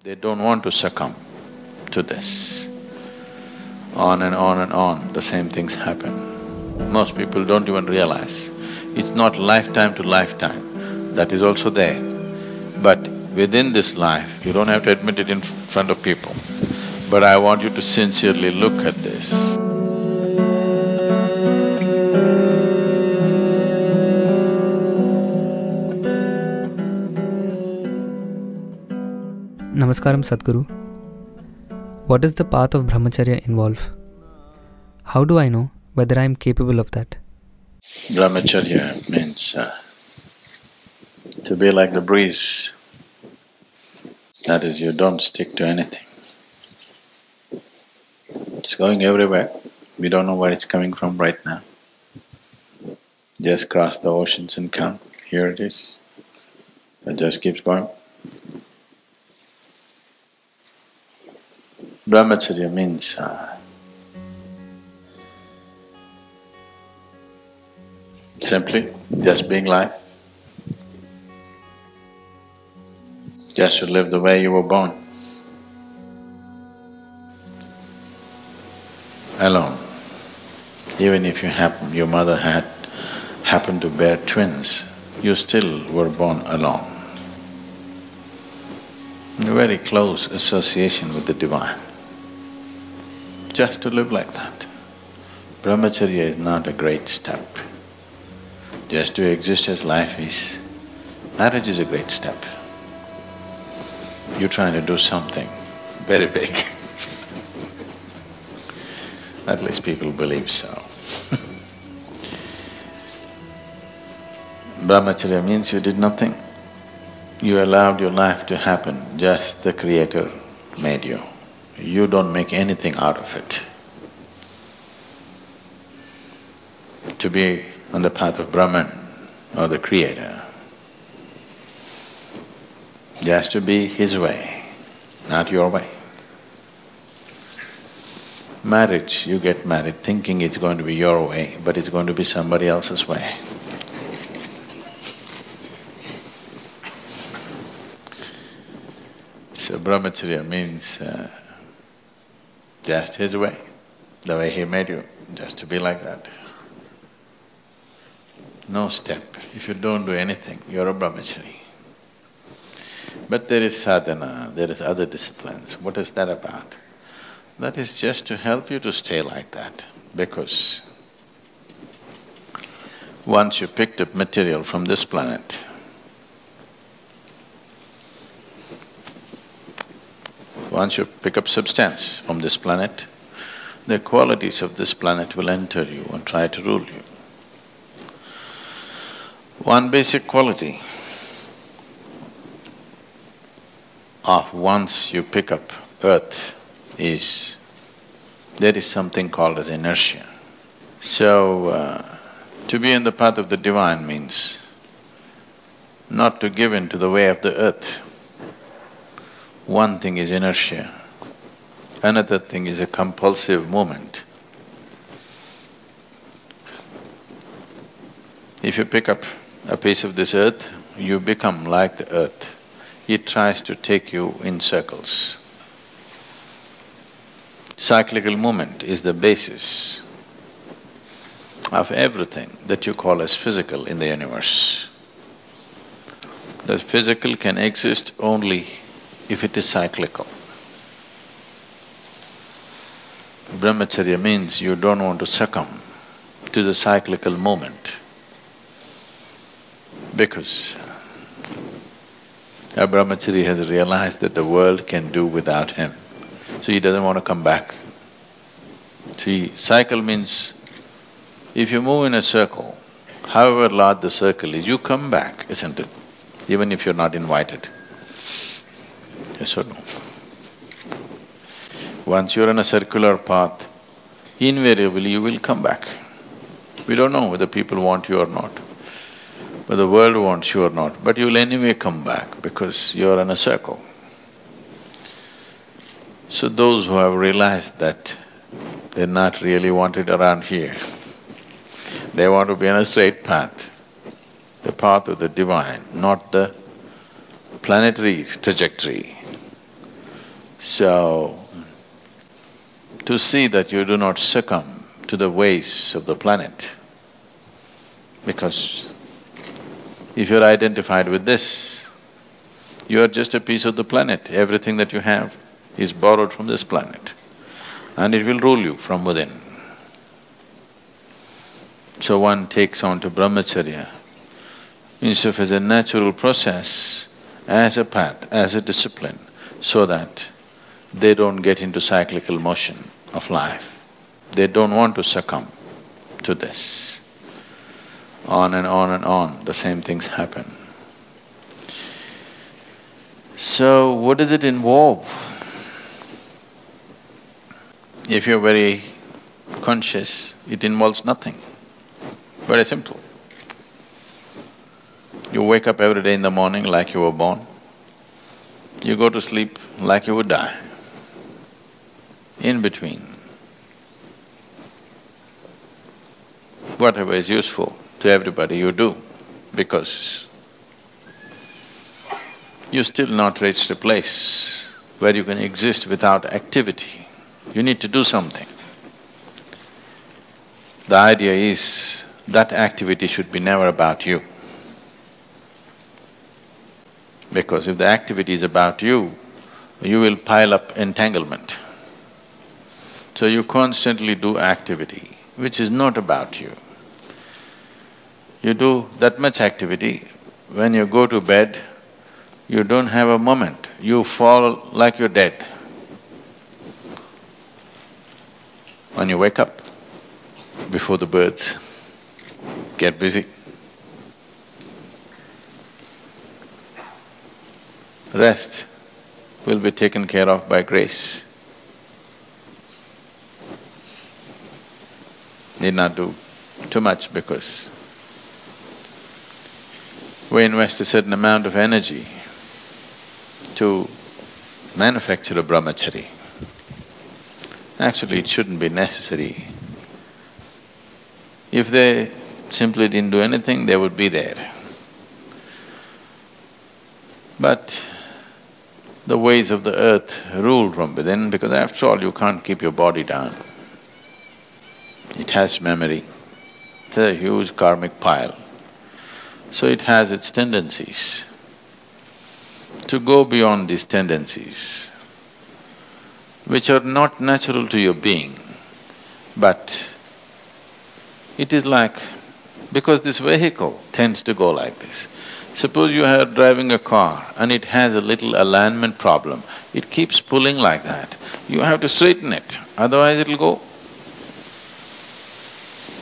They don't want to succumb to this. On and on and on, the same things happen. Most people don't even realize. It's not lifetime to lifetime, that is also there. But within this life, you don't have to admit it in front of people. But I want you to sincerely look at this. Namaskaram, Sadhguru. What does the path of Brahmacharya involve? How do I know whether I am capable of that? Brahmacharya means to be like the breeze. That is, you don't stick to anything. It's going everywhere. We don't know where it's coming from right now. Just cross the oceans and come. Here it is. It just keeps going. Brahmacharya means simply just being life, just to live the way you were born, alone. Even if your mother happened to bear twins, you still were born alone. A very close association with the divine. Just to live like that. Brahmacharya is not a great step. Just to exist as life is. Marriage is a great step. You're trying to do something very big. At least people believe so. Brahmacharya means you did nothing. You allowed your life to happen, just the Creator made you. You don't make anything out of it. To be on the path of Brahman or the Creator, just to be His way, not your way. Marriage, you get married thinking it's going to be your way, but it's going to be somebody else's way. So Brahmacharya means just His way, the way He made you, just to be like that. No step. If you don't do anything, you're a brahmachari. But there is sadhana, there is other disciplines. What is that about? That is just to help you to stay like that, because once you picked up material from this planet, once you pick up substance from this planet, the qualities of this planet will enter you and try to rule you. One basic quality of once you pick up earth is, there is something called as inertia. So, to be in the path of the divine means not to give in to the way of the earth. One thing is inertia, another thing is a compulsive movement. If you pick up a piece of this earth, you become like the earth. It tries to take you in circles. Cyclical movement is the basis of everything that you call as physical in the universe. The physical can exist only if it is cyclical. Brahmacharya means you don't want to succumb to the cyclical movement, because a brahmachari has realized that the world can do without him, so he doesn't want to come back. See, cycle means if you move in a circle, however large the circle is, you come back, isn't it? Even if you're not invited. Yes or no? Once you're on a circular path, invariably you will come back. We don't know whether people want you or not, whether the world wants you or not, but you'll anyway come back because you're in a circle. So those who have realized that they're not really wanted around here, they want to be on a straight path, the path of the divine, not the planetary trajectory. So, to see that you do not succumb to the ways of the planet, because if you're identified with this, you are just a piece of the planet. Everything that you have is borrowed from this planet and it will rule you from within. So one takes on to brahmacharya instead of as a natural process, as a path, as a discipline, so that they don't get into cyclical motion of life. They don't want to succumb to this. On and on and on, the same things happen. So, what does it involve? If you're very conscious, it involves nothing. Very simple. You wake up every day in the morning like you were born. You go to sleep like you would die. In between, whatever is useful to everybody you do, because you still not reached a place where you can exist without activity. You need to do something. The idea is that activity should be never about you. Because if the activity is about you, you will pile up entanglement. So you constantly do activity which is not about you. You do that much activity, when you go to bed, you don't have a moment, you fall like you're dead. When you wake up, before the birds get busy, rest will be taken care of by grace. Need not do too much because we invest a certain amount of energy to manufacture a brahmachari. Actually, it shouldn't be necessary. If they simply didn't do anything, they would be there. But the ways of the earth rule from within, because after all, you can't keep your body down. It has memory, it's a huge karmic pile. So it has its tendencies. To go beyond these tendencies, which are not natural to your being, but it is like… because this vehicle tends to go like this. Suppose you are driving a car and it has a little alignment problem, it keeps pulling like that. You have to straighten it, otherwise it'll go.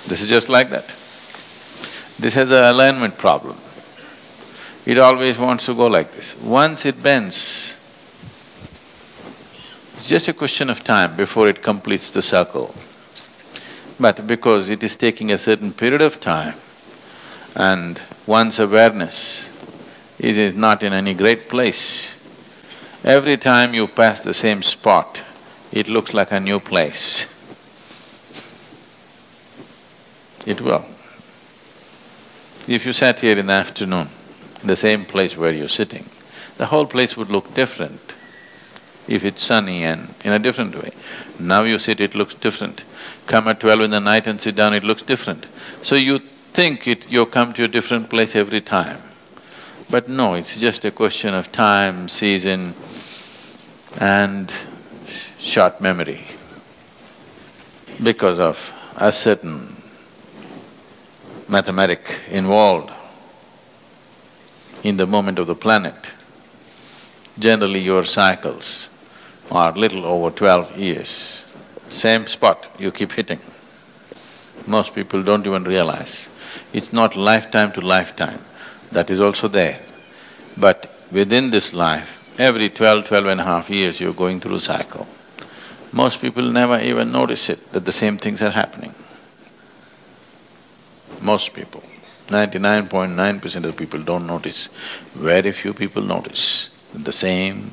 This is just like that. This has an alignment problem. It always wants to go like this. Once it bends, it's just a question of time before it completes the circle. But because it is taking a certain period of time and one's awareness is not in any great place, every time you pass the same spot, it looks like a new place. It will. If you sat here in the afternoon, in the same place where you're sitting, the whole place would look different if it's sunny and in a different way. Now you sit, it looks different. Come at 12 in the night and sit down, it looks different. So you think you come to a different place every time. But no, it's just a question of time, season and short memory. Because of a certain mathematic involved in the movement of the planet, generally your cycles are little over 12 years. Same spot you keep hitting. Most people don't even realize. It's not lifetime to lifetime, that is also there. But within this life, every 12.5 years you're going through a cycle. Most people never even notice it, that the same things are happening. Most people, 99.9% of people don't notice. Very few people notice the same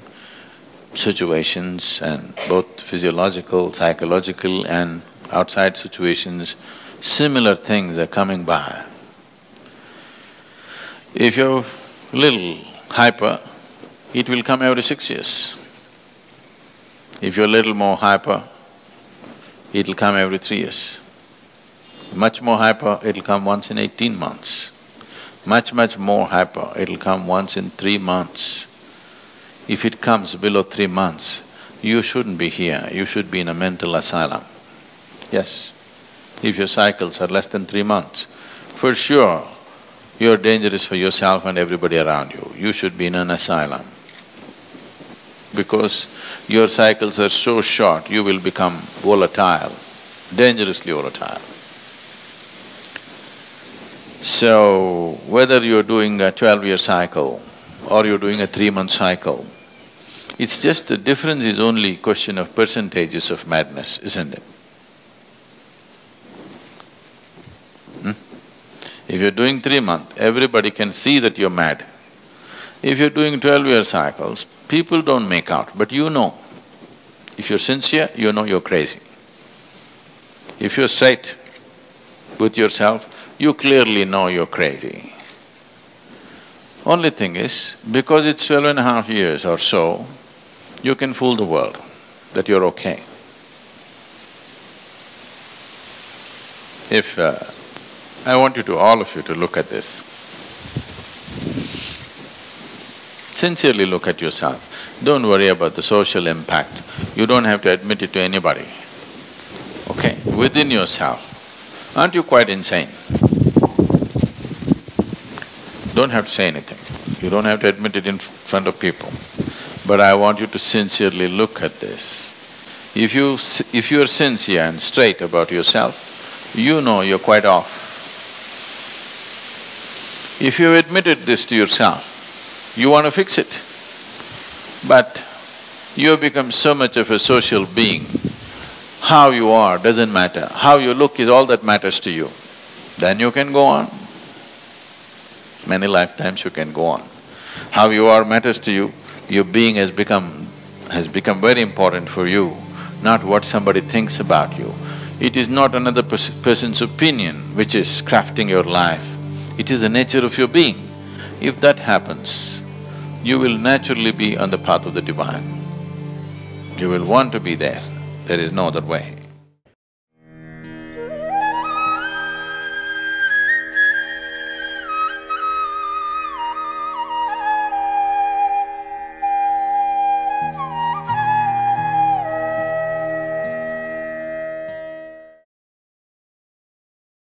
situations, and both physiological, psychological and outside situations, similar things are coming by. If you're little hyper, it will come every 6 years. If you're a little more hyper, it'll come every 3 years. Much more hyper, it'll come once in 18 months. Much more hyper, it'll come once in 3 months. If it comes below 3 months, you shouldn't be here, you should be in a mental asylum. Yes, if your cycles are less than 3 months, for sure, you're dangerous for yourself and everybody around you. You should be in an asylum. Because your cycles are so short, you will become volatile, dangerously volatile. So, whether you're doing a 12-year cycle or you're doing a 3-month cycle, it's just the difference is only question of percentages of madness, isn't it? If you're doing 3-month, everybody can see that you're mad. If you're doing 12-year cycles, people don't make out, but you know. If you're sincere, you know you're crazy. If you're straight with yourself, you clearly know you're crazy. Only thing is, because it's 12.5 years or so, you can fool the world that you're okay. If… I want you to, all of you to look at this. Sincerely look at yourself. Don't worry about the social impact. You don't have to admit it to anybody. Okay? Within yourself, aren't you quite insane? Don't have to say anything. You don't have to admit it in front of people. But I want you to sincerely look at this. If you're sincere and straight about yourself, you know you're quite off. If you've admitted this to yourself, you want to fix it. But you have become so much of a social being, how you are doesn't matter, how you look is all that matters to you. Then you can go on. Many lifetimes you can go on. How you are matters to you, your being has become very important for you, not what somebody thinks about you. It is not another person's opinion which is crafting your life. It is the nature of your being. If that happens, you will naturally be on the path of the divine. You will want to be there. There is no other way.